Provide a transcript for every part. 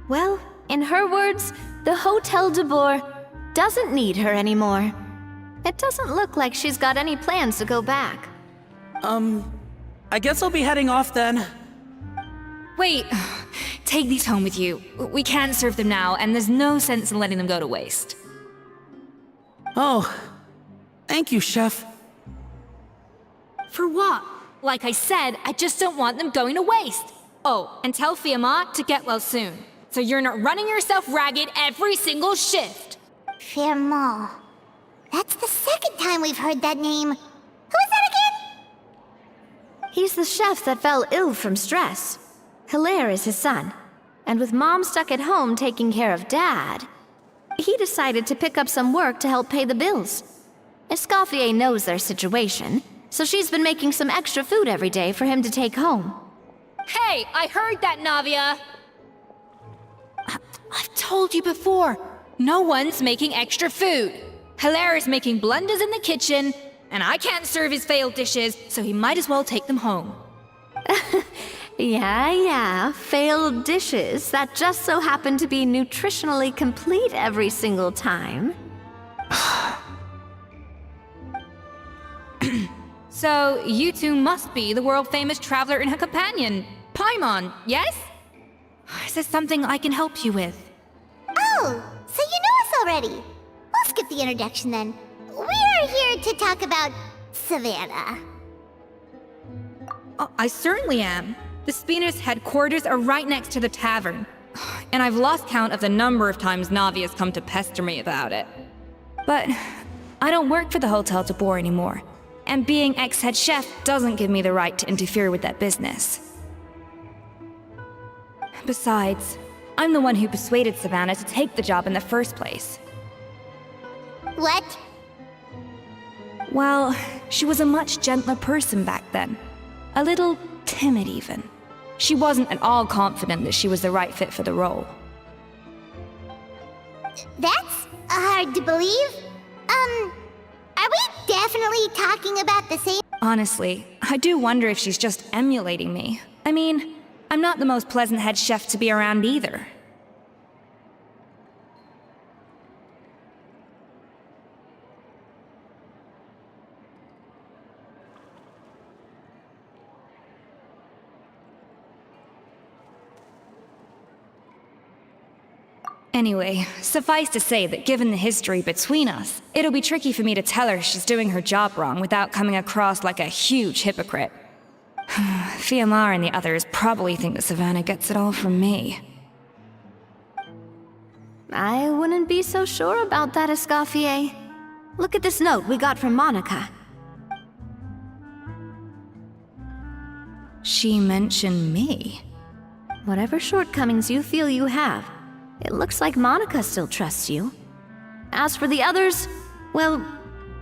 Well, in her words, the Hotel de Boer doesn't need her anymore. It doesn't look like she's got any plans to go back. I guess I'll be heading off then. Wait, take these home with you. We can't serve them now, and there's no sense in letting them go to waste. Oh, thank you, Chef. For what? Like I said, I just don't want them going to waste. Oh, and tell Fiamma to get well soon, so you're not running yourself ragged every single shift. Fiamma. That's the second time we've heard that name. Who is that again? He's the chef that fell ill from stress. Hilaire is his son. And with Mom stuck at home taking care of Dad, he decided to pick up some work to help pay the bills. Escoffier knows their situation, so she's been making some extra food every day for him to take home. Hey, I heard that, Navia! I've told you before, no one's making extra food. Hilaire is making blunders in the kitchen, and I can't serve his failed dishes, so he might as well take them home. Yeah, failed dishes that just so happen to be nutritionally complete every single time. So, you two must be the world-famous traveler and her companion, Paimon, yes? Is there something I can help you with? Oh, so you know us already. We'll skip the introduction then. We are here to talk about Savannah. I certainly am. The Spina's headquarters are right next to the tavern. And I've lost count of the number of times Navia's come to pester me about it. But I don't work for the Hotel de Boer anymore. And being ex-head chef doesn't give me the right to interfere with that business. Besides, I'm the one who persuaded Savannah to take the job in the first place. What? Well, she was a much gentler person back then. A little timid, even. She wasn't at all confident that she was the right fit for the role. That's hard to believe. Are we definitely talking about the same? Honestly, I do wonder if she's just emulating me. I mean, I'm not the most pleasant head chef to be around either. Anyway, suffice to say that given the history between us, it'll be tricky for me to tell her she's doing her job wrong without coming across like a huge hypocrite. Fiamma and the others probably think that Savannah gets it all from me. I wouldn't be so sure about that, Escoffier. Look at this note we got from Monica. She mentioned me. Whatever shortcomings you feel you have, it looks like Monica still trusts you. As for the others, well,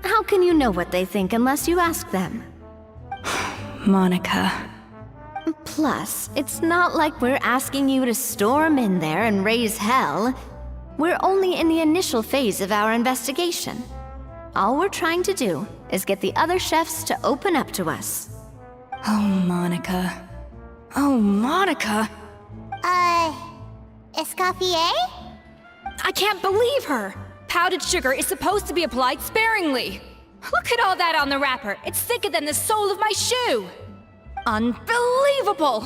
how can you know what they think unless you ask them? Monica. Plus, it's not like we're asking you to storm in there and raise hell. We're only in the initial phase of our investigation. All we're trying to do is get the other chefs to open up to us. Oh, Monica. Oh, Monica! Escoffier? I can't believe her! Powdered sugar is supposed to be applied sparingly. Look at all that on the wrapper. It's thicker than the sole of my shoe. Unbelievable!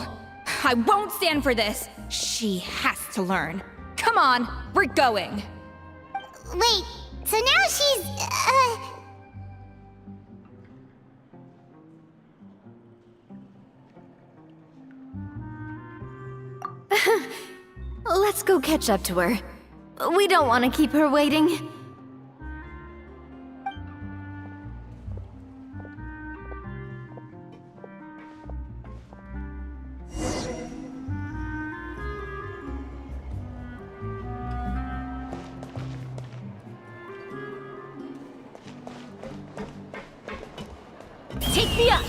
I won't stand for this. She has to learn. Come on, we're going. Wait, so now she's, Let's go catch up to her. We don't want to keep her waiting. Take me up!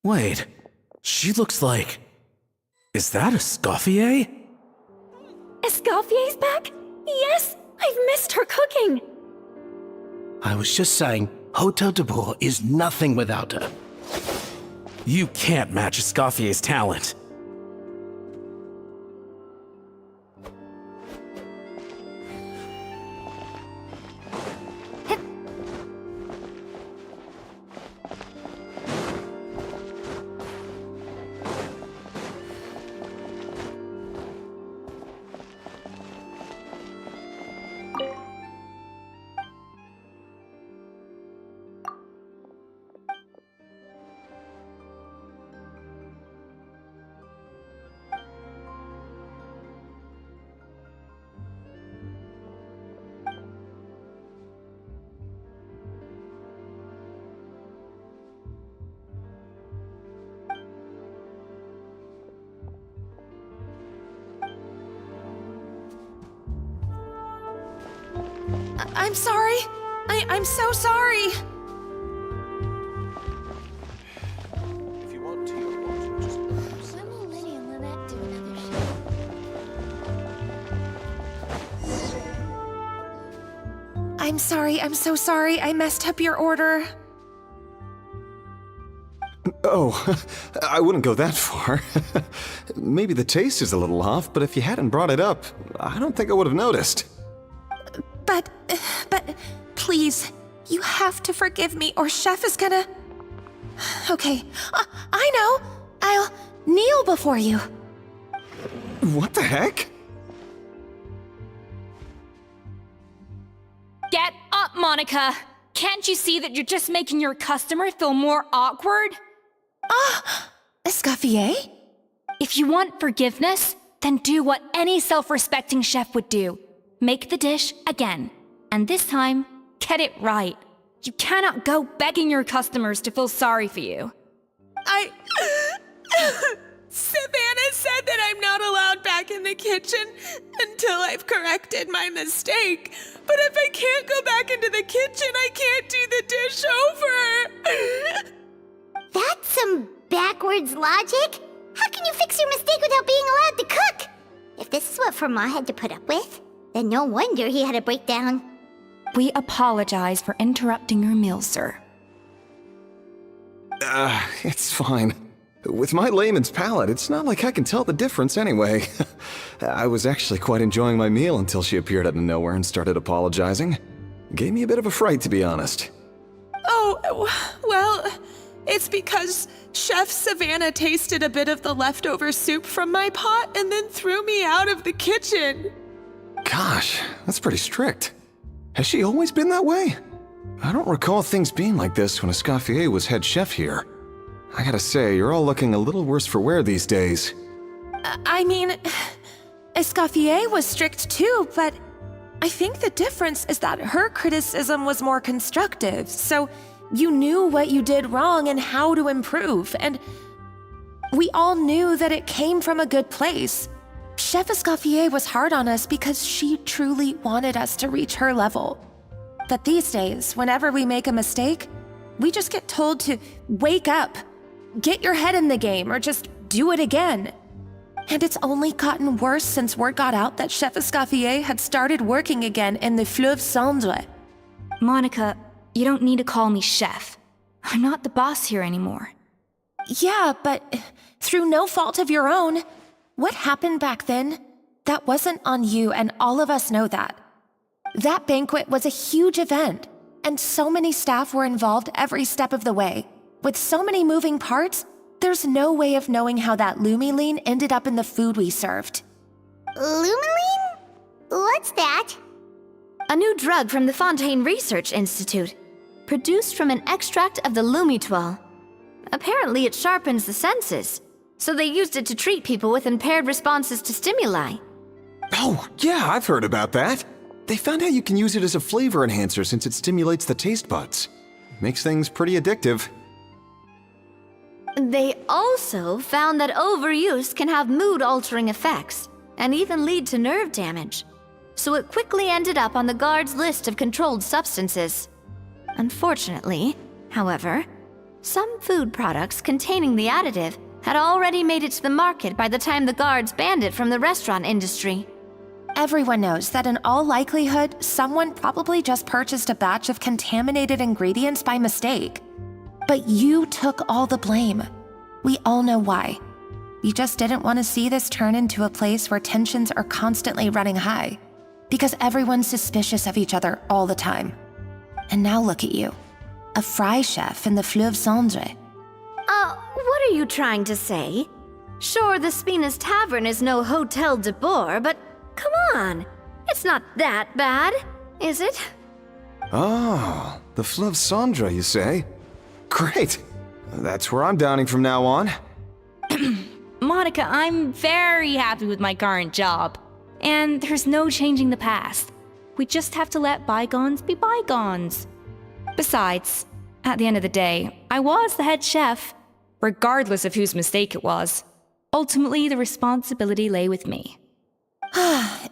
Wait, she looks like... Is that Escoffier? Escoffier's back? Yes! I've missed her cooking! I was just saying, Hotel de Bourg is nothing without her. You can't match Escoffier's talent. I'm sorry. I'm so sorry. If you want to, you're welcome. Just When will Liddy and Lynette do another show? I'm sorry. I'm so sorry. I messed up your order. Oh, I wouldn't go that far. Maybe the taste is a little off, but if you hadn't brought it up, I don't think I would have noticed. But please, you have to forgive me or Chef is gonna... Okay, I know. I'll kneel before you. What the heck? Get up, Monica. Can't you see that you're just making your customer feel more awkward? Escoffier? If you want forgiveness, then do what any self-respecting chef would do. Make the dish again. And this time, get it right. You cannot go begging your customers to feel sorry for you. Savannah said that I'm not allowed back in the kitchen until I've corrected my mistake. But if I can't go back into the kitchen, I can't do the dish over. That's some backwards logic. How can you fix your mistake without being allowed to cook? If this is what Fermat had to put up with, then no wonder he had a breakdown. We apologize for interrupting your meal, sir. It's fine. With my layman's palate, it's not like I can tell the difference anyway. I was actually quite enjoying my meal until she appeared out of nowhere and started apologizing. Gave me a bit of a fright, to be honest. Oh, well, it's because Chef Savannah tasted a bit of the leftover soup from my pot and then threw me out of the kitchen. Gosh, that's pretty strict. Has she always been that way? I don't recall things being like this when Escoffier was head chef here. I gotta say, you're all looking a little worse for wear these days. I mean, Escoffier was strict too, but I think the difference is that her criticism was more constructive, so you knew what you did wrong and how to improve, and we all knew that it came from a good place. Chef Escoffier was hard on us because she truly wanted us to reach her level. But these days, whenever we make a mistake, we just get told to wake up, get your head in the game, or just do it again. And it's only gotten worse since word got out that Chef Escoffier had started working again in the Fleuve Cendre. Monica, you don't need to call me chef. I'm not the boss here anymore. Yeah, but through no fault of your own. What happened back then, that wasn't on you, and all of us know that. That banquet was a huge event, and so many staff were involved every step of the way. With so many moving parts, there's no way of knowing how that Lumiline ended up in the food we served. Lumiline? What's that? A new drug from the Fontaine Research Institute, produced from an extract of the Lumitoile. Apparently it sharpens the senses, so they used it to treat people with impaired responses to stimuli. Oh, yeah, I've heard about that. They found out you can use it as a flavor enhancer since it stimulates the taste buds. Makes things pretty addictive. They also found that overuse can have mood-altering effects, and even lead to nerve damage. So it quickly ended up on the guard's list of controlled substances. Unfortunately, however, Some food products containing the additive had already made it to the market by the time the guards banned it from the restaurant industry. Everyone knows that in all likelihood, someone probably just purchased a batch of contaminated ingredients by mistake. But you took all the blame. We all know why. You just didn't want to see this turn into a place where tensions are constantly running high, because everyone's suspicious of each other all the time. And now look at you, a fry chef in the Fleuve Cendre. What are you trying to say? Sure, the Spina's Tavern is no Hotel de Boer, but come on. It's not that bad, is it? Oh, the Fleuve Cendre, you say? Great. That's where I'm dining from now on. Monica, I'm very happy with my current job. And there's no changing the past. We just have to let bygones be bygones. Besides, at the end of the day, I was the head chef, regardless of whose mistake it was. Ultimately, the responsibility lay with me.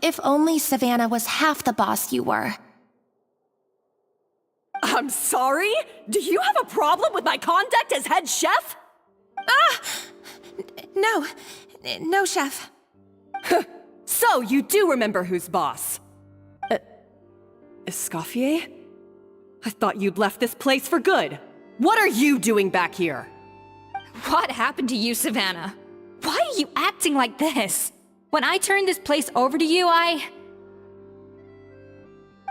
If only Savannah was half the boss you were. I'm sorry? Do you have a problem with my conduct as head chef? No, chef. So, you do remember who's boss? Escoffier? I thought you'd left this place for good. What are you doing back here? What happened to you, Savannah? Why are you acting like this? When I turned this place over to you,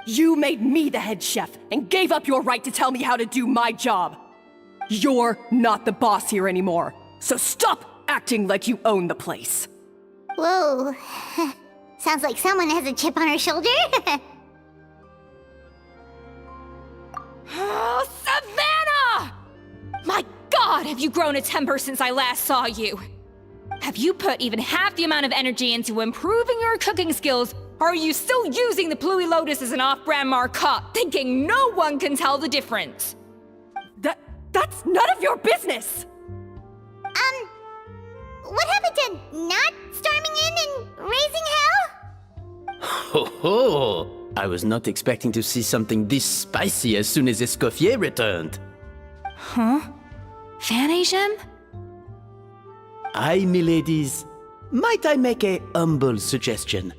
You made me the head chef and gave up your right to tell me how to do my job. You're not the boss here anymore, so stop acting like you own the place. Whoa. Sounds like someone has a chip on her shoulder. Oh, Savannah! My God, have you grown a temper since I last saw you? Have you put even half the amount of energy into improving your cooking skills, or are you still using the Pluie Lotus as an off-brand marcotte, thinking no one can tell the difference? That's none of your business! What happened to not storming in and raising hell? Ho ho! I was not expecting to see something this spicy as soon as Escoffier returned. Huh? Fan-Asian? Aye, miladies. Might I make a humble suggestion?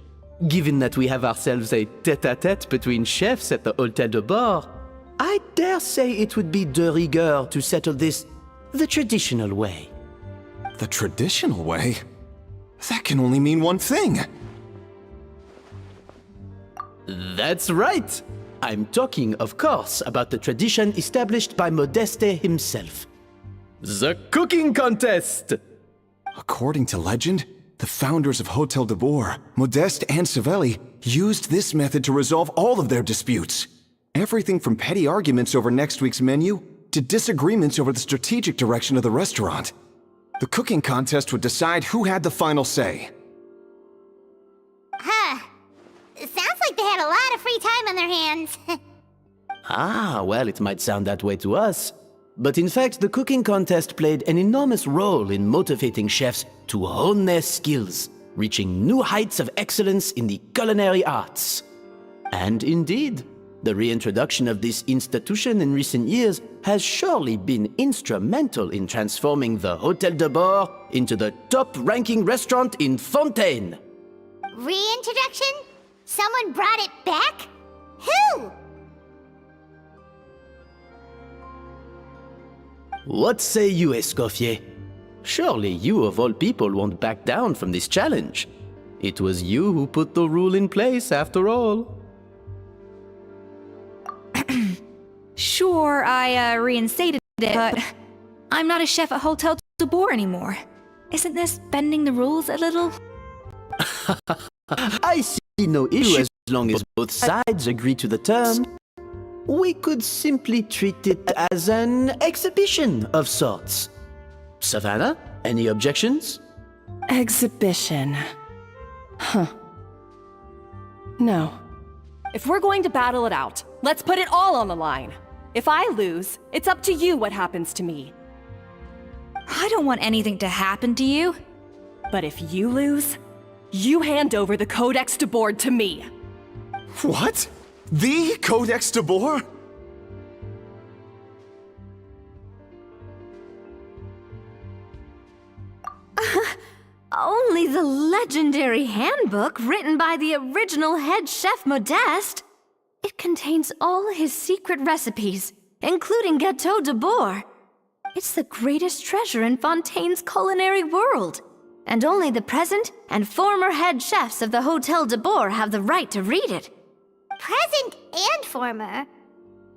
Given that we have ourselves a tête-à-tête between chefs at the Hôtel de Bord, I dare say it would be de rigueur to settle this the traditional way. The traditional way? That can only mean one thing. That's right! I'm talking, of course, about the tradition established by Modeste himself. The cooking contest! According to legend, the founders of Hotel de Boer, Modeste and Savelli, used this method to resolve all of their disputes. Everything from petty arguments over next week's menu to disagreements over the strategic direction of the restaurant. The cooking contest would decide who had the final say. It sounds like they had a lot of free time on their hands. Ah, well, it might sound that way to us. But in fact, the cooking contest played an enormous role in motivating chefs to hone their skills, reaching new heights of excellence in the culinary arts. And indeed, the reintroduction of this institution in recent years has surely been instrumental in transforming the Hôtel de Bord into the top-ranking restaurant in Fontaine. Reintroduction? Someone brought it back? Who? What say you, Escoffier? Surely you of all people won't back down from this challenge. It was you who put the rule in place, after all. Sure, I reinstated it, but I'm not a chef at Hotel de Boer anymore. Isn't this bending the rules a little? I see no issue as long as both sides agree to the terms. We could simply treat it as an exhibition of sorts. Savannah, any objections? Exhibition. Huh. No. If we're going to battle it out, let's put it all on the line. If I lose, it's up to you what happens to me. I don't want anything to happen to you. But if you lose, you hand over the Codex de Boer to me. What? The Codex de Boer? legendary handbook written by the original head chef Modeste. It contains all his secret recipes, including Gâteau de Bourg. It's the greatest treasure in Fontaine's culinary world, and only the present and former head chefs of the Hotel de Bourg have the right to read it. Present and former?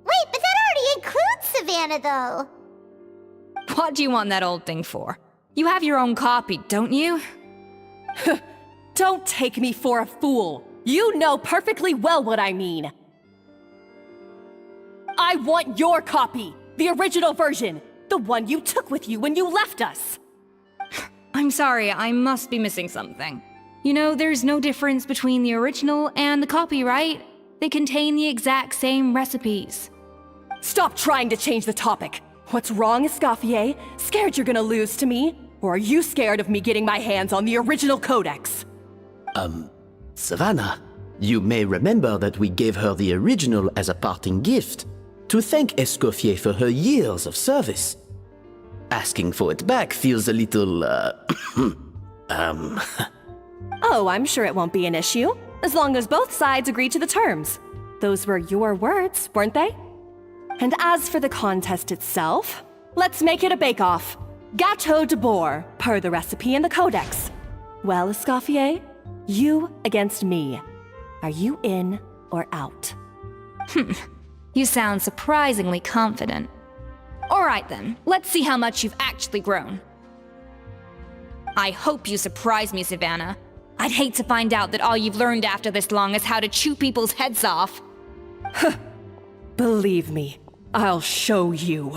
Wait, but that already includes Savannah, though. What do you want that old thing for? You have your own copy, don't you? Don't take me for a fool. You know perfectly well what I mean. I want your copy, the original version, the one you took with you when you left us. I'm sorry, I must be missing something. You know, there's no difference between the original and the copy, right? They contain the exact same recipes. Stop trying to change the topic. What's wrong, Escoffier? Scared you're gonna lose to me? Or are you scared of me getting my hands on the original codex? Savannah, you may remember that we gave her the original as a parting gift, to thank Escoffier for her years of service. Asking for it back feels a little, Oh, I'm sure it won't be an issue, as long as both sides agree to the terms. Those were your words, weren't they? And as for the contest itself, let's make it a bake-off. Gâteau de Bourg, per the recipe in the codex. Well, Escoffier, you against me. Are you in or out? You sound surprisingly confident. Alright then, let's see how much you've actually grown. I hope you surprise me, Savannah. I'd hate to find out that all you've learned after this long is how to chew people's heads off. Believe me, I'll show you.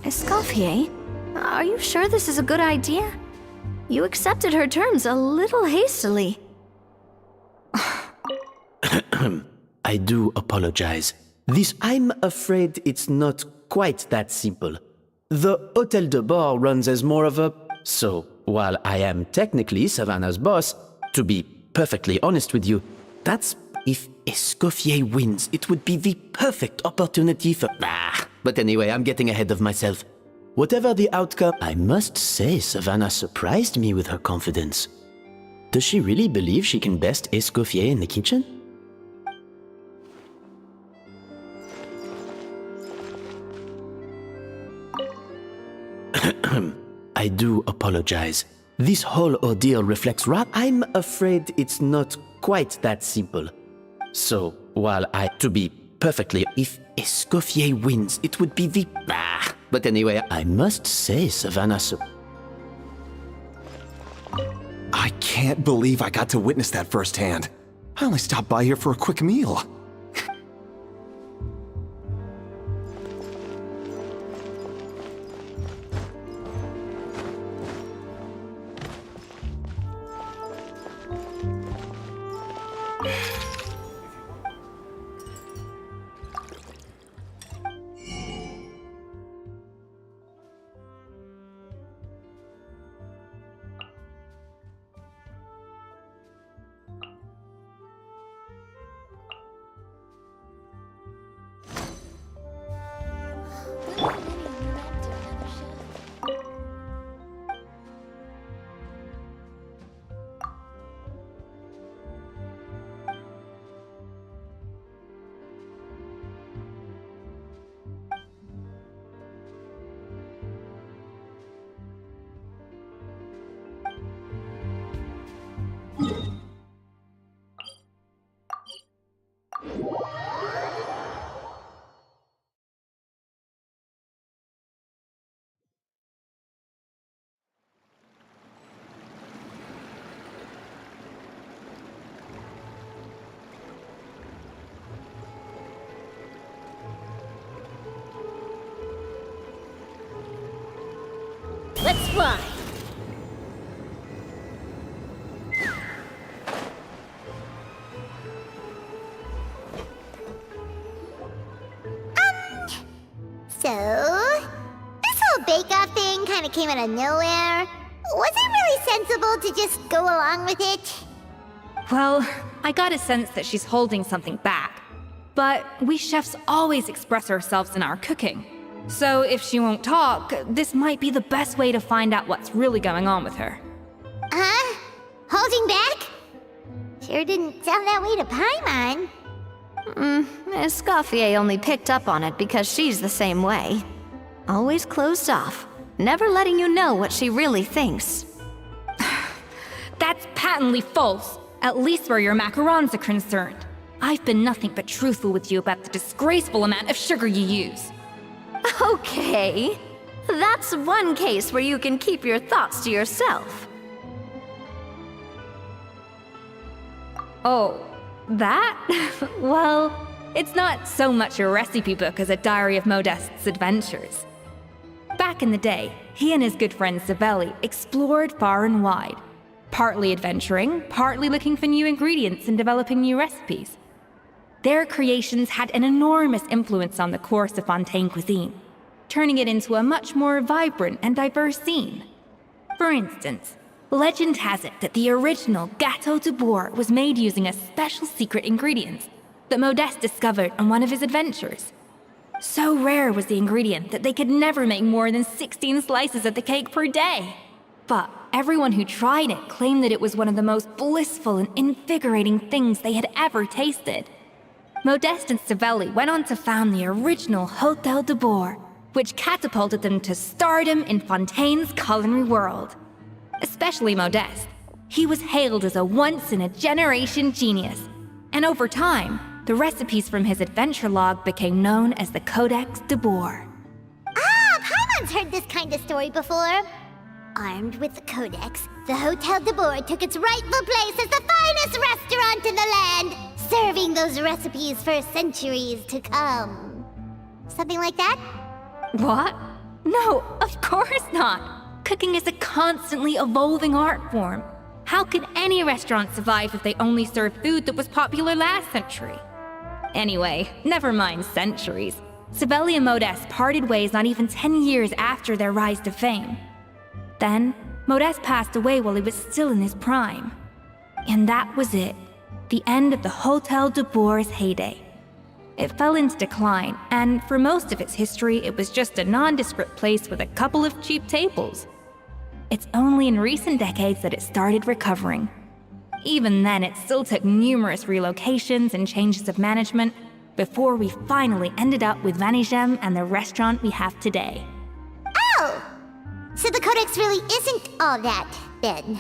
Escoffier, are you sure this is a good idea? You accepted her terms a little hastily. I do apologize. I'm afraid it's not quite that simple. The Hotel de Bourg runs as more of a... So, while I am technically Savannah's boss, to be perfectly honest with you, that's... If Escoffier wins, it would be the perfect opportunity for... But anyway, I'm getting ahead of myself. Whatever the outcome, I must say Savannah surprised me with her confidence. Does she really believe she can best Escoffier in the kitchen? I do apologize. This whole ordeal reflects I'm afraid it's not quite that simple. So, while to be perfectly... If Escoffier wins, it would be the... But anyway, I must say Savannah... I can't believe I got to witness that firsthand. I only stopped by here for a quick meal. Let's fly. So, this whole bake-off thing kind of came out of nowhere. Was it really sensible to just go along with it? Well, I got a sense that she's holding something back. But we chefs always express ourselves in our cooking. So if she won't talk, this might be the best way to find out what's really going on with her. Huh? Holding back? Sure didn't sound that way to Paimon. Escoffier only picked up on it because she's the same way. Always closed off, never letting you know what she really thinks. That's patently false, at least where your macarons are concerned. I've been nothing but truthful with you about the disgraceful amount of sugar you use. Okay, that's one case where you can keep your thoughts to yourself. Oh, that? Well, it's not so much a recipe book as a diary of Modest's adventures. Back in the day, he and his good friend Savelli explored far and wide, partly adventuring, partly looking for new ingredients and developing new recipes. Their creations had an enormous influence on the course of Fontaine cuisine, turning it into a much more vibrant and diverse scene. For instance, legend has it that the original Gâteau de Bourg was made using a special secret ingredient that Modeste discovered on one of his adventures. So rare was the ingredient that they could never make more than 16 slices of the cake per day. But everyone who tried it claimed that it was one of the most blissful and invigorating things they had ever tasted. Modeste and Savelli went on to found the original Hôtel de Bourg, which catapulted them to stardom in Fontaine's culinary world. Especially Modeste. He was hailed as a once-in-a-generation genius, and over time, the recipes from his adventure log became known as the Codex de Bourg. Ah, Paimon's heard this kind of story before. Armed with the Codex, the Hôtel de Bourg took its rightful place as the finest restaurant in the land, serving those recipes for centuries to come. Something like that? What? No, of course not. Cooking is a constantly evolving art form. How could any restaurant survive if they only served food that was popular last century? Anyway, never mind centuries. Savelli and Modeste parted ways not even 10 years after their rise to fame. Then, Modeste passed away while he was still in his prime. And that was it. The end of the Hôtel de Bourg's heyday. It fell into decline, and for most of its history, it was just a nondescript place with a couple of cheap tables. It's only in recent decades that it started recovering. Even then, it still took numerous relocations and changes of management before we finally ended up with Vanigem and the restaurant we have today. Oh! So the Codex really isn't all that, then.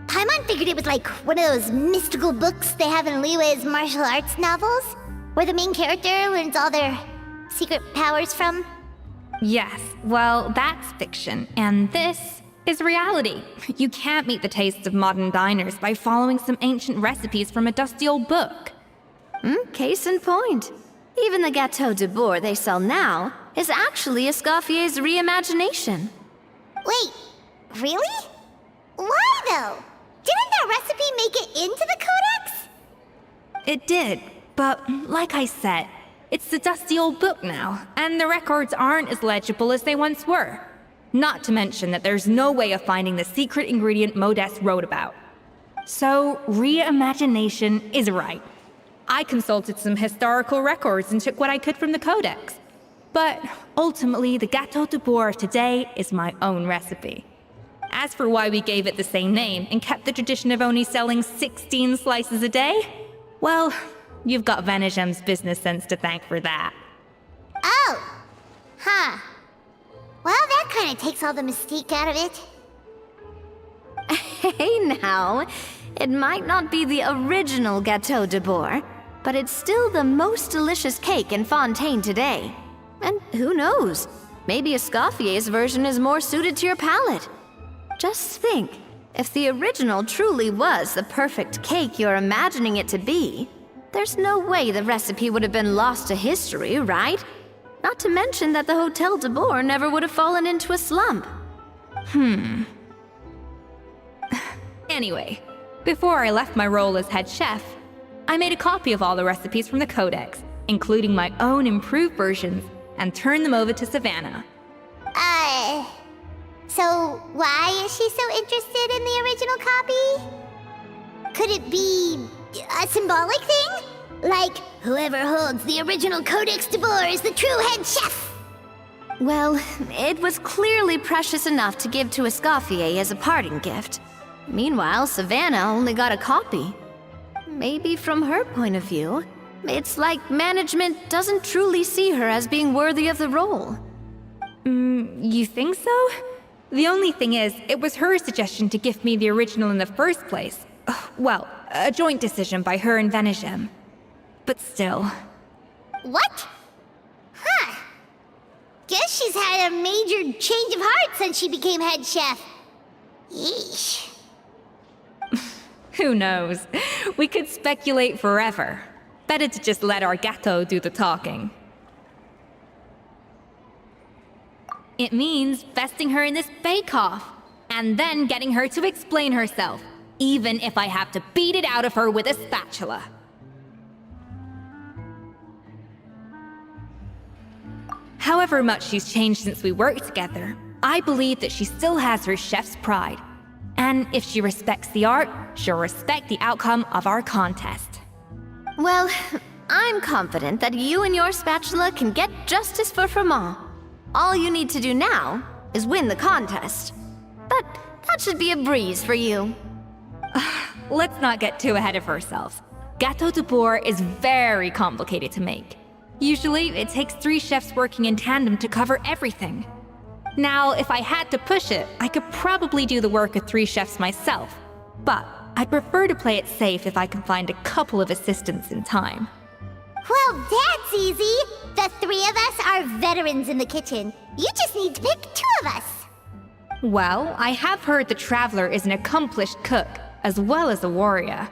Paimon figured it was like one of those mystical books they have in Liwei's martial arts novels, where the main character learns all their secret powers from. Yes, well, that's fiction, and this is reality. You can't meet the tastes of modern diners by following some ancient recipes from a dusty old book. Case in point. Even the Gâteau de Bourg they sell now is actually Escoffier's reimagination. Wait, really? Why though? Didn't that recipe make it into the Codex? It did, but like I said, it's the dusty old book now, and the records aren't as legible as they once were. Not to mention that there's no way of finding the secret ingredient Modeste wrote about. So, reimagination is right. I consulted some historical records and took what I could from the Codex. But ultimately, the Gâteau de Bourg of today is my own recipe. As for why we gave it the same name and kept the tradition of only selling 16 slices a day, well, you've got Vanigem's business sense to thank for that. Oh! Huh. Well, that kind of takes all the mystique out of it. Hey now, it might not be the original Gâteau de Bourg, but it's still the most delicious cake in Fontaine today. And who knows, maybe Escoffier's version is more suited to your palate. Just think, if the original truly was the perfect cake you're imagining it to be, there's no way the recipe would have been lost to history, right? Not to mention that the Hôtel de Bourg never would have fallen into a slump. Anyway, before I left my role as head chef, I made a copy of all the recipes from the Codex, including my own improved versions, and turned them over to Savannah. So why is she so interested in the original copy? Could it be a symbolic thing? Like, whoever holds the original Codex de Bourg is the true head chef? Well, it was clearly precious enough to give to Escoffier as a parting gift. Meanwhile, Savannah only got a copy. Maybe from her point of view, it's like management doesn't truly see her as being worthy of the role. You think so? The only thing is, it was her suggestion to gift me the original in the first place. Well, a joint decision by her and Venegem. But still. What? Huh. Guess she's had a major change of heart since she became head chef. Yeesh. Who knows? We could speculate forever. Better to just let our Gato do the talking. It means vesting her in this bake-off, and then getting her to explain herself, even if I have to beat it out of her with a spatula. However much she's changed since we worked together, I believe that she still has her chef's pride. And if she respects the art, she'll respect the outcome of our contest. Well, I'm confident that you and your spatula can get justice for Froment. All you need to do now is win the contest. But that should be a breeze for you. Let's not get too ahead of ourselves. Gâteau de Bourg is very complicated to make. Usually, it takes 3 chefs working in tandem to cover everything. Now, if I had to push it, I could probably do the work of 3 chefs myself. But I'd prefer to play it safe if I can find a couple of assistants in time. Well, that's easy. The 3 of us are veterans in the kitchen. You just need to pick 2 of us. Well, I have heard the Traveler is an accomplished cook, as well as a warrior.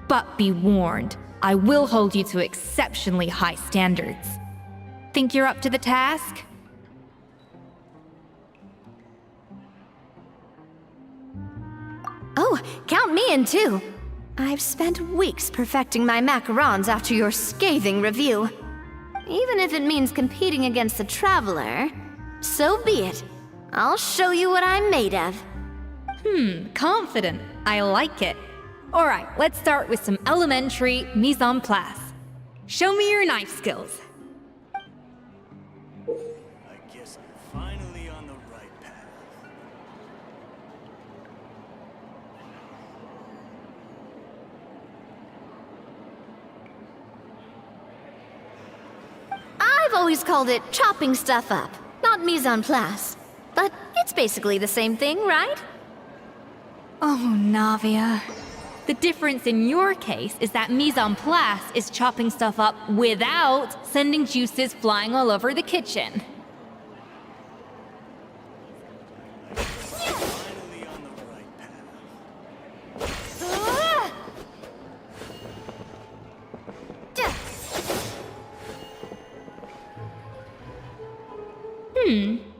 But be warned, I will hold you to exceptionally high standards. Think you're up to the task? Oh, count me in too. I've spent weeks perfecting my macarons after your scathing review. Even if it means competing against the Traveler, so be it. I'll show you what I'm made of. Confident. I like it. Alright, let's start with some elementary mise en place. Show me your knife skills. I guess I'm finally on the right path. I've always called it chopping stuff up, not mise en place. But it's basically the same thing, right? Oh, Navia. The difference in your case is that mise en place is chopping stuff up without sending juices flying all over the kitchen. Finally on the right path.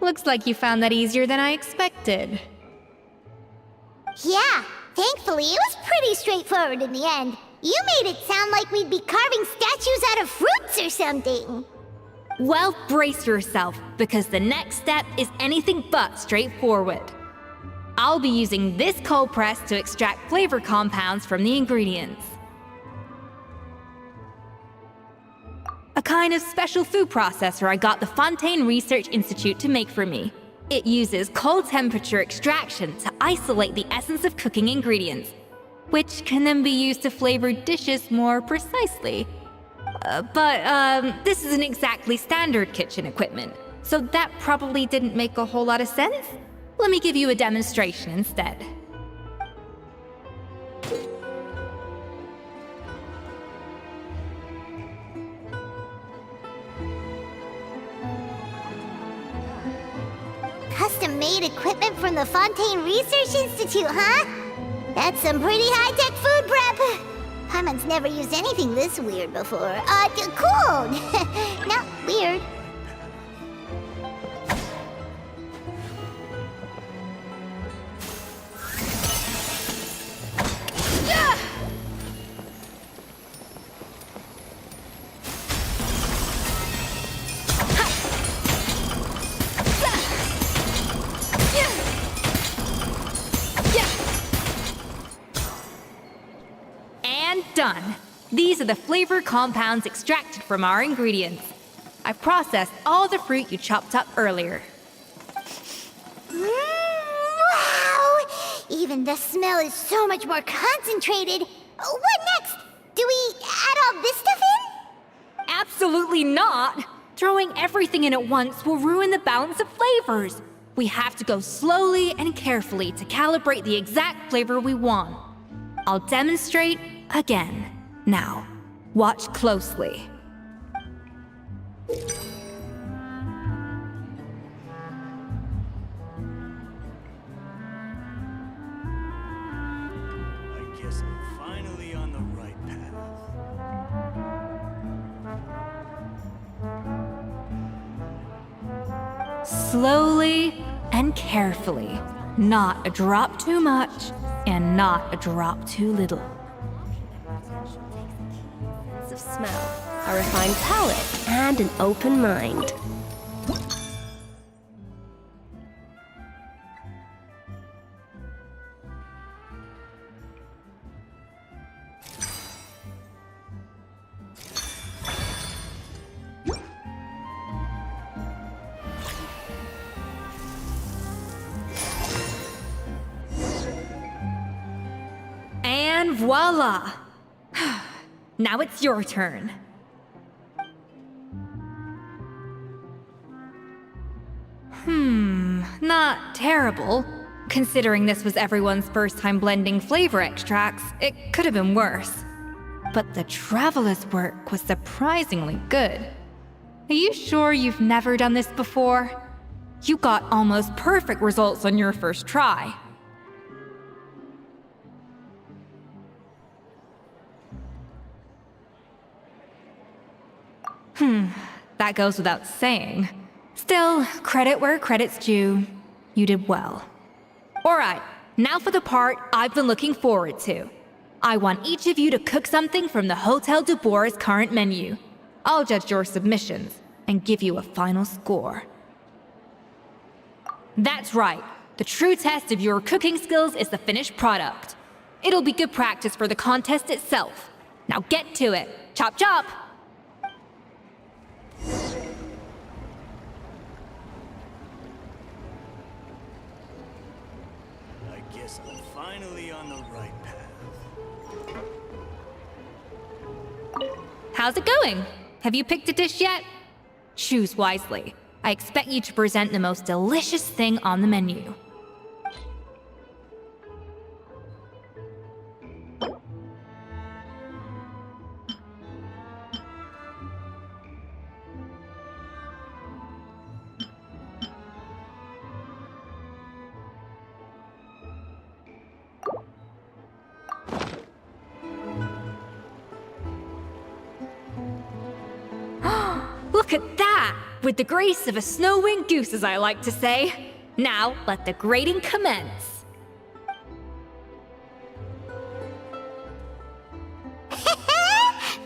Looks like you found that easier than I expected. Yeah, thankfully it was pretty straightforward in the end. You made it sound like we'd be carving statues out of fruits or something. Well, brace yourself, because the next step is anything but straightforward. I'll be using this cold press to extract flavor compounds from the ingredients. A kind of special food processor I got the Fontaine Research Institute to make for me. It uses cold temperature extraction to isolate the essence of cooking ingredients, which can then be used to flavor dishes more precisely. But this isn't exactly standard kitchen equipment, so that probably didn't make a whole lot of sense. Let me give you a demonstration instead. Custom-made equipment from the Fontaine Research Institute, huh? That's some pretty high-tech food prep. Paimon's never used anything this weird before. Cool! Not weird. Done. These are the flavor compounds extracted from our ingredients. I processed all the fruit you chopped up earlier. Wow! Even the smell is so much more concentrated. What next? Do we add all this stuff in? Absolutely not! Throwing everything in at once will ruin the balance of flavors. We have to go slowly and carefully to calibrate the exact flavor we want. I'll demonstrate again. Now, watch closely. I guess I'm finally on the right path. Slowly and carefully. Not a drop too much, and not a drop too little. Sense of smell, a refined palate, and an open mind. And voila! Now it's your turn. Not terrible. Considering this was everyone's first time blending flavor extracts, it could have been worse. But the traveler's work was surprisingly good. Are you sure you've never done this before? You got almost perfect results on your first try. That goes without saying. Still, credit where credit's due. You did well. Alright, now for the part I've been looking forward to. I want each of you to cook something from the Hotel de Boer's current menu. I'll judge your submissions and give you a final score. That's right. The true test of your cooking skills is the finished product. It'll be good practice for the contest itself. Now get to it. Chop chop! I guess I'm finally on the right path. How's it going? Have you picked a dish yet? Choose wisely. I expect you to present the most delicious thing on the menu. Look at that! With the grace of a snow-winged goose, as I like to say. Now, let the grating commence.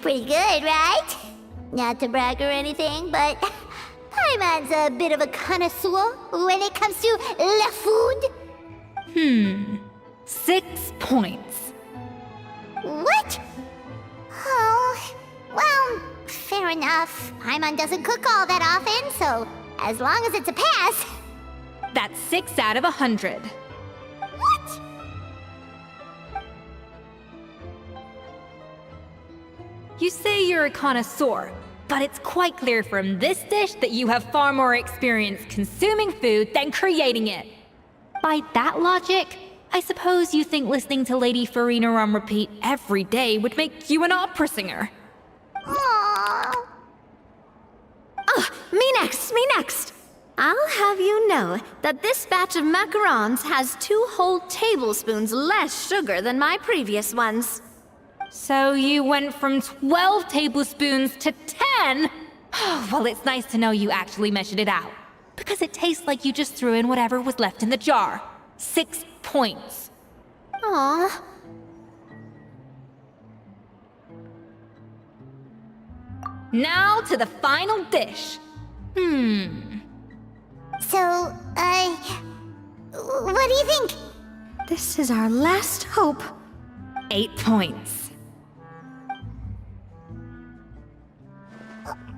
Pretty good, right? Not to brag or anything, but Paimon's a bit of a connoisseur when it comes to la food. 6 points. What? Oh, well, fair enough. Paimon doesn't cook all that often, so as long as it's a pass. That's 6 out of 100. What? You say you're a connoisseur, but it's quite clear from this dish that you have far more experience consuming food than creating it. By that logic, I suppose you think listening to Lady Farina on repeat every day would make you an opera singer. Aww. Me next! I'll have you know that this batch of macarons has 2 whole tablespoons less sugar than my previous ones. So you went from 12 tablespoons to 10? Well, it's nice to know you actually measured it out. Because it tastes like you just threw in whatever was left in the jar. 6 points. Aw. Now to the final dish. So, what do you think? This is our last hope. 8 points.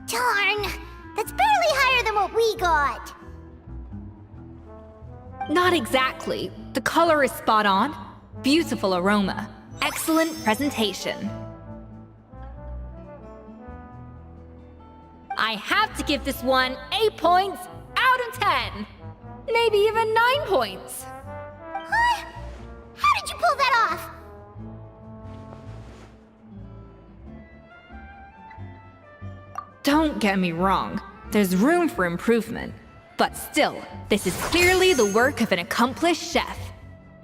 Darn, that's barely higher than what we got. Not exactly. The color is spot on. Beautiful aroma. Excellent presentation. I have to give this one 8 points out of 10. Maybe even 9 points. Huh? How did you pull that off? Don't get me wrong. There's room for improvement. But still, this is clearly the work of an accomplished chef.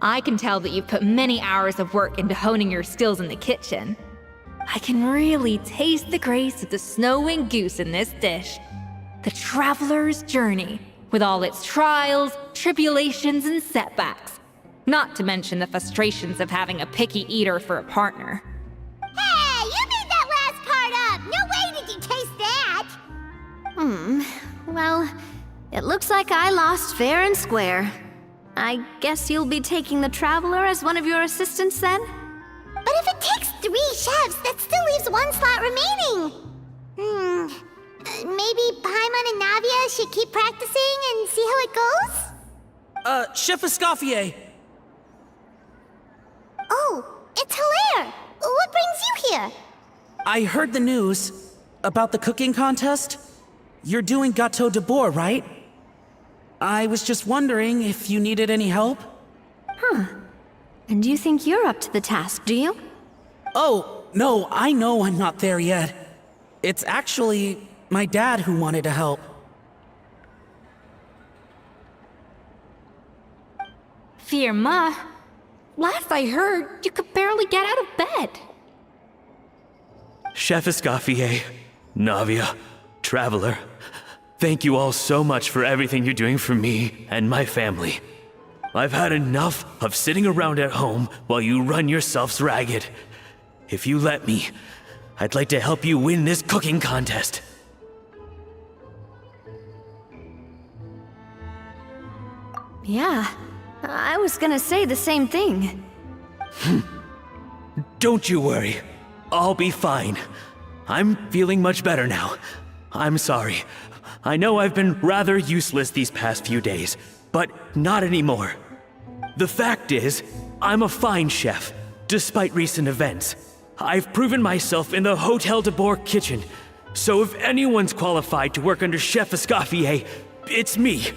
I can tell that you've put many hours of work into honing your skills in the kitchen. I can really taste the grace of the snow-winged goose in this dish. The traveler's journey, with all its trials, tribulations, and setbacks. Not to mention the frustrations of having a picky eater for a partner. Hey, you made that last part up! No way did you taste that! Well, it looks like I lost fair and square. I guess you'll be taking the Traveler as one of your assistants then? But if it takes 3 chefs, that still leaves 1 slot remaining. Maybe Paimon and Navia should keep practicing and see how it goes? Chef Escoffier! Oh, it's Hilaire! What brings you here? I heard the news about the cooking contest. You're doing Gâteau de Bois, right? I was just wondering if you needed any help. And you think you're up to the task, do you? Oh, no, I know I'm not there yet. It's actually my dad who wanted to help. Firma, last I heard, you could barely get out of bed. Chef Escoffier, Navia, Traveler, thank you all so much for everything you're doing for me and my family. I've had enough of sitting around at home while you run yourselves ragged. If you let me, I'd like to help you win this cooking contest. Yeah, I was gonna say the same thing. Don't you worry. I'll be fine. I'm feeling much better now. I'm sorry. I know I've been rather useless these past few days, but not anymore. The fact is, I'm a fine chef, despite recent events. I've proven myself in the Hotel de Bois kitchen, so if anyone's qualified to work under Chef Escoffier, it's me.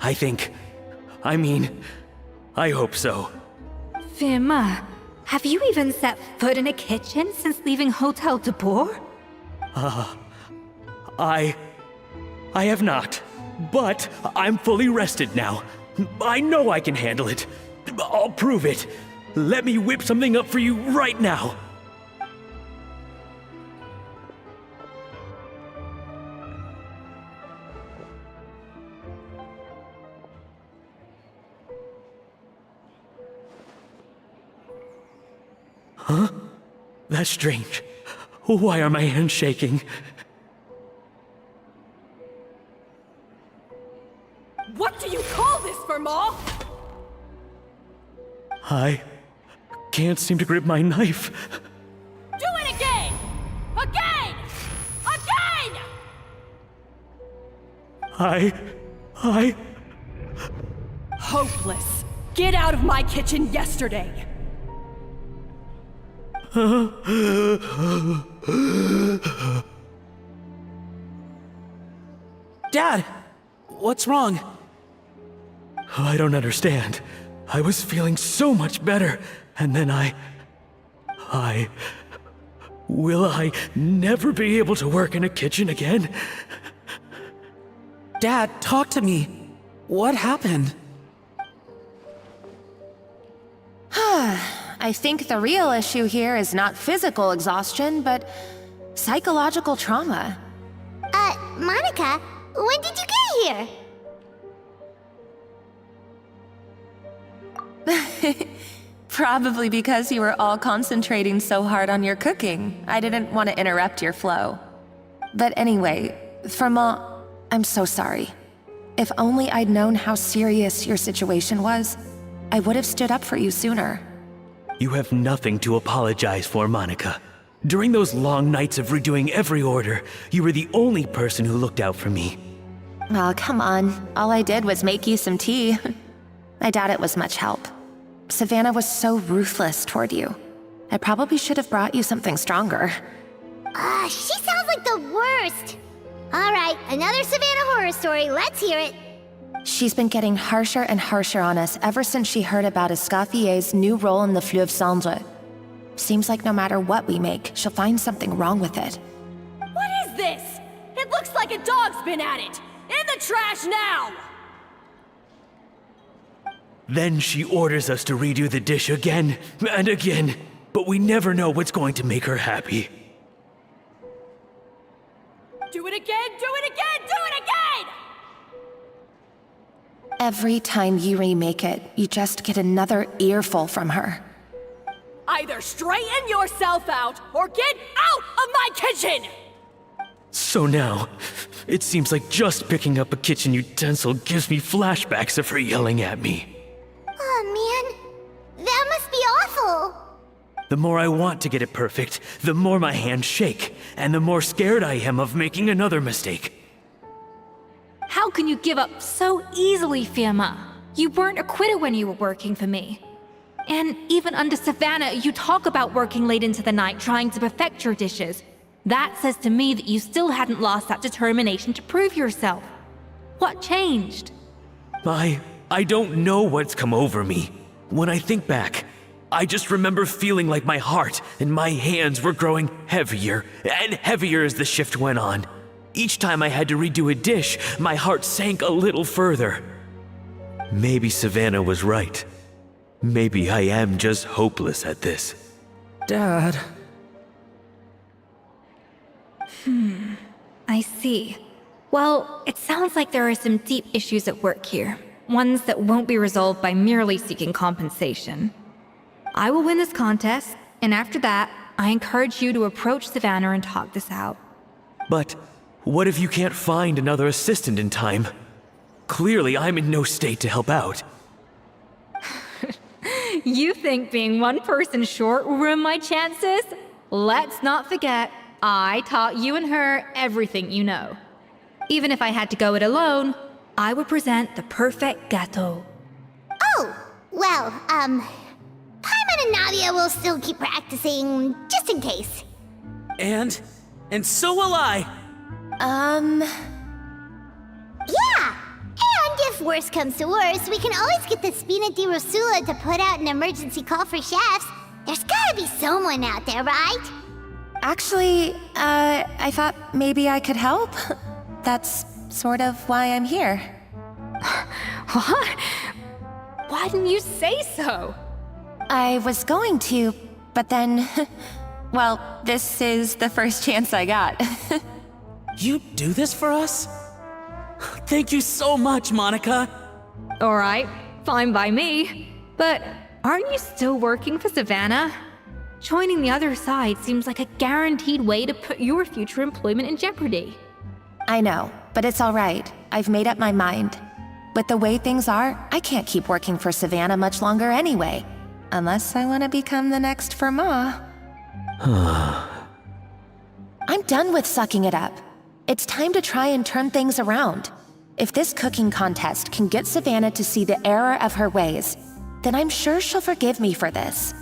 I think. I mean, I hope so. Firma, have you even set foot in a kitchen since leaving Hotel de Bois? I have not, but I'm fully rested now. I know I can handle it. I'll prove it. Let me whip something up for you right now. Huh? That's strange. Why are my hands shaking? What do you call this, Firma? I can't seem to grip my knife. Do it again! Again! Again! I... Hopeless. Get out of my kitchen yesterday. Dad! What's wrong? I don't understand. I was feeling so much better, and then Will I never be able to work in a kitchen again? Dad, talk to me. What happened? I think the real issue here is not physical exhaustion, but psychological trauma. Monica, when did you get here? Probably because you were all concentrating so hard on your cooking. I didn't want to interrupt your flow. But anyway, Firma, I'm so sorry. If only I'd known how serious your situation was, I would have stood up for you sooner. You have nothing to apologize for, Monica. During those long nights of redoing every order, you were the only person who looked out for me. Oh, come on. All I did was make you some tea. I doubt it was much help. Savannah was so ruthless toward you. I probably should have brought you something stronger. She sounds like the worst. All right, another Savannah horror story. Let's hear it. She's been getting harsher and harsher on us ever since she heard about Escoffier's new role in the Fleuve Cendre. Seems like no matter what we make, she'll find something wrong with it. What is this? It looks like a dog's been at it! In the trash now! Then she orders us to redo the dish again and again, but we never know what's going to make her happy. Do it again, do it again, do it again! Every time you remake it, you just get another earful from her. Either straighten yourself out, or get out of my kitchen! So now, it seems like just picking up a kitchen utensil gives me flashbacks of her yelling at me. Oh man, that must be awful. The more I want to get it perfect, the more my hands shake, and the more scared I am of making another mistake. How can you give up so easily, Firma? You weren't a quitter when you were working for me. And even under Savannah, you talk about working late into the night trying to perfect your dishes. That says to me that you still hadn't lost that determination to prove yourself. What changed? I don't know what's come over me. When I think back, I just remember feeling like my heart and my hands were growing heavier and heavier as the shift went on. Each time I had to redo a dish, my heart sank a little further. Maybe Savannah was right. Maybe I am just hopeless at this. Dad. I see. Well, it sounds like there are some deep issues at work here. Ones that won't be resolved by merely seeking compensation. I will win this contest, and after that, I encourage you to approach Savannah and talk this out. But what if you can't find another assistant in time? Clearly, I'm in no state to help out. You think being one person short will ruin my chances? Let's not forget, I taught you and her everything you know. Even if I had to go it alone, I would present the perfect gâteau. Oh, well, Paimon and Nadia will still keep practicing, just in case. And so will I. Yeah! And if worse comes to worse, we can always get the Spina di Rosula to put out an emergency call for chefs. There's gotta be someone out there, right? Actually, I thought maybe I could help. That's sort of why I'm here. What? Why didn't you say so? I was going to, but then... well, this is the first chance I got. You do this for us? Thank you so much, Monica. Alright, fine by me. But aren't you still working for Savannah? Joining the other side seems like a guaranteed way to put your future employment in jeopardy. I know, but it's all right. I've made up my mind. With the way things are, I can't keep working for Savannah much longer anyway. Unless I want to become the next Firma. I'm done with sucking it up. It's time to try and turn things around. If this cooking contest can get Savannah to see the error of her ways, then I'm sure she'll forgive me for this.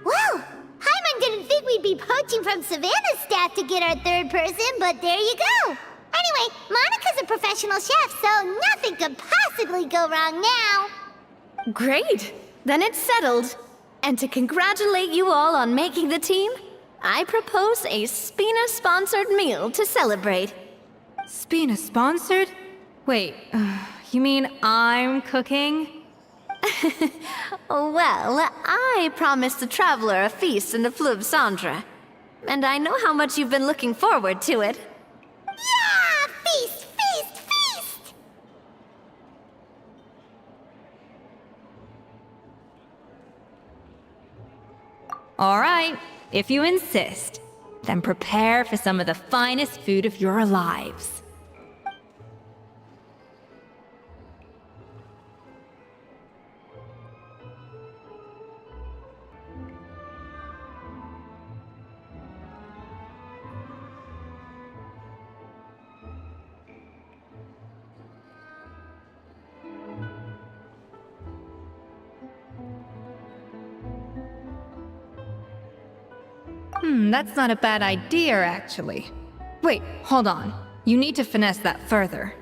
Well, Paimon didn't think we'd be poaching from Savannah's staff to get our third person, but there you go. Anyway, Monica's a professional chef, so nothing could possibly go wrong now. Great! Then it's settled. And to congratulate you all on making the team, I propose a Spina-sponsored meal to celebrate. Spina sponsored? Wait, you mean I'm cooking? Well, I promised the traveler a feast in the Fleuve Cendre. And I know how much you've been looking forward to it. Yeah! Feast, feast, feast! Alright, if you insist, then prepare for some of the finest food of your lives. That's not a bad idea, actually. Wait, hold on. You need to finesse that further.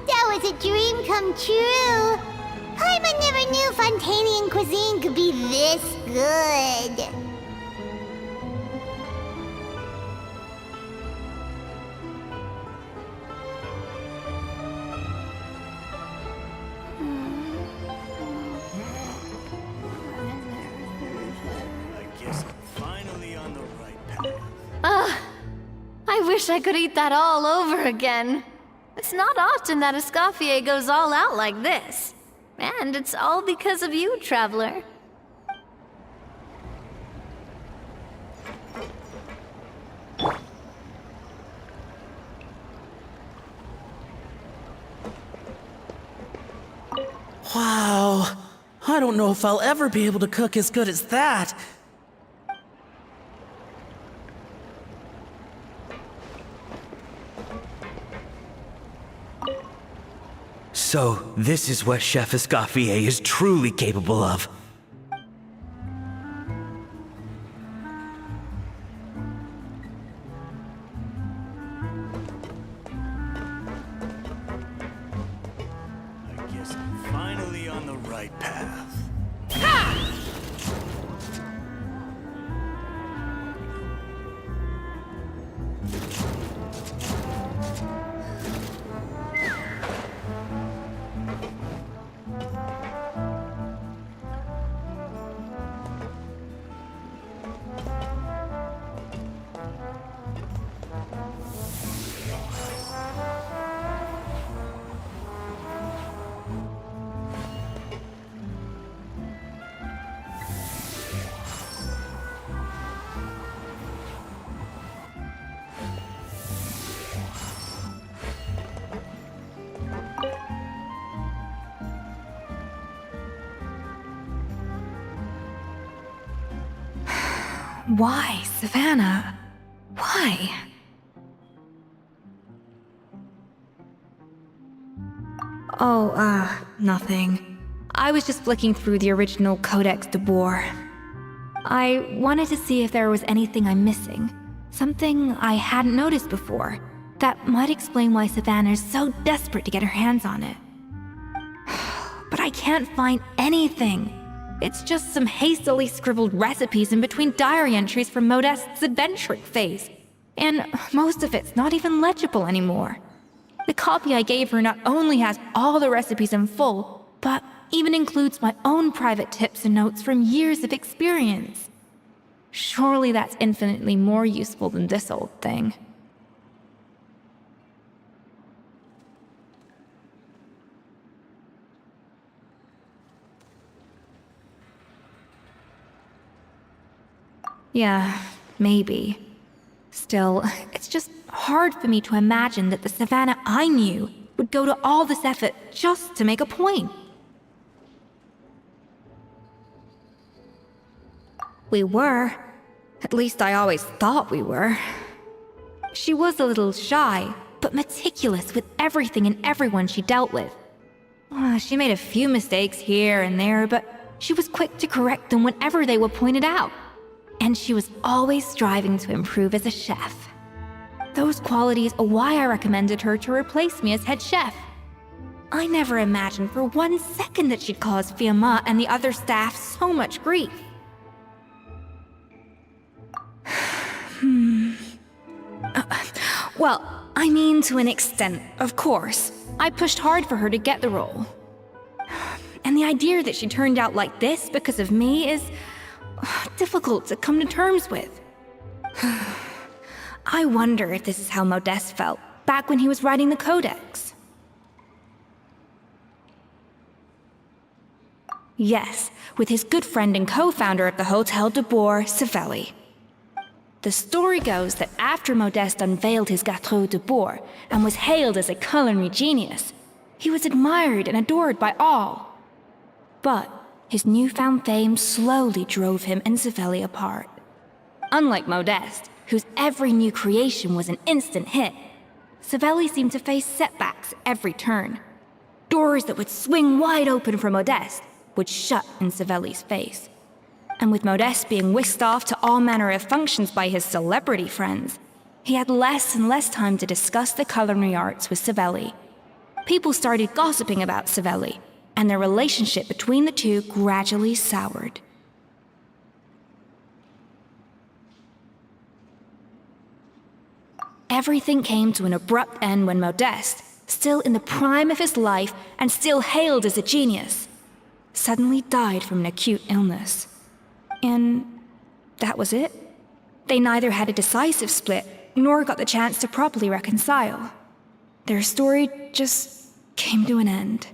That was a dream come true. Paimon never knew Fontanian cuisine could be this good. I guess I'm finally on the right path. I wish I could eat that all over again. It's not often that Escoffier goes all out like this. And it's all because of you, Traveler. Wow. I don't know if I'll ever be able to cook as good as that. So, this is what Chef Escoffier is truly capable of. I guess I'm finally on the right path. Why, Savannah? Why? Oh, nothing. I was just flicking through the original Codex de Boer. I wanted to see if there was anything I'm missing. Something I hadn't noticed before. That might explain why Savannah's so desperate to get her hands on it. But I can't find anything. It's just some hastily scribbled recipes in between diary entries from Modeste's adventuring phase. And most of it's not even legible anymore. The copy I gave her not only has all the recipes in full, but even includes my own private tips and notes from years of experience. Surely that's infinitely more useful than this old thing. Yeah, maybe. Still, it's just hard for me to imagine that the Savannah I knew would go to all this effort just to make a point. We were. At least I always thought we were. She was a little shy, but meticulous with everything and everyone she dealt with. She made a few mistakes here and there, but she was quick to correct them whenever they were pointed out. And she was always striving to improve as a chef. Those qualities are why I recommended her to replace me as head chef. I never imagined for 1 second that she'd cause Fiamma and the other staff so much grief. Well, I mean to an extent, of course. I pushed hard for her to get the role. And the idea that she turned out like this because of me is difficult to come to terms with. I wonder if this is how Modeste felt back when he was writing the Codex. Yes, with his good friend and co-founder of the Hotel de Boer, Savelli. The story goes that after Modeste unveiled his Gâteau de Boer and was hailed as a culinary genius, he was admired and adored by all. But his newfound fame slowly drove him and Savelli apart. Unlike Modeste, whose every new creation was an instant hit, Savelli seemed to face setbacks every turn. Doors that would swing wide open for Modeste would shut in Savelli's face. And with Modeste being whisked off to all manner of functions by his celebrity friends, he had less and less time to discuss the culinary arts with Savelli. People started gossiping about Savelli, and their relationship between the two gradually soured. Everything came to an abrupt end when Modeste, still in the prime of his life and still hailed as a genius, suddenly died from an acute illness. And that was it. They neither had a decisive split, nor got the chance to properly reconcile. Their story just came to an end.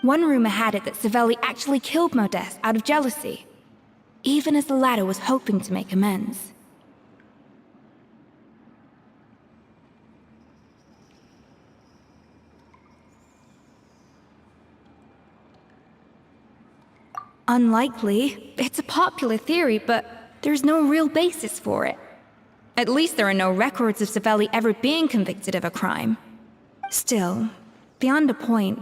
One rumor had it that Savelli actually killed Modeste out of jealousy, even as the latter was hoping to make amends. Unlikely. It's a popular theory, but there's no real basis for it. At least there are no records of Savelli ever being convicted of a crime. Still, beyond a point,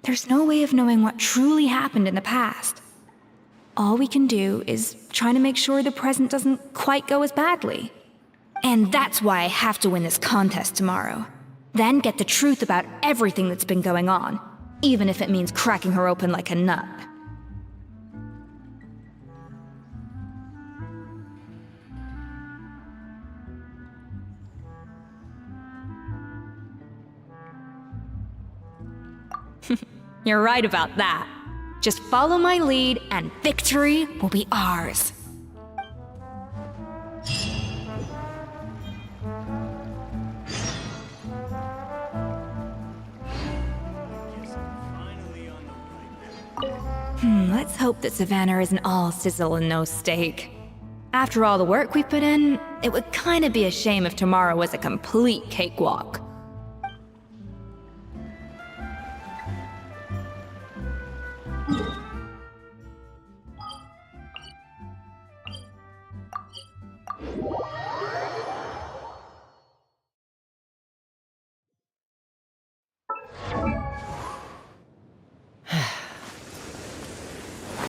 there's no way of knowing what truly happened in the past. All we can do is try to make sure the present doesn't quite go as badly. And that's why I have to win this contest tomorrow. Then get the truth about everything that's been going on, even if it means cracking her open like a nut. You're right about that. Just follow my lead and victory will be ours. Let's hope that Savannah isn't all sizzle and no steak. After all the work we put in, it would kinda be a shame if tomorrow was a complete cakewalk.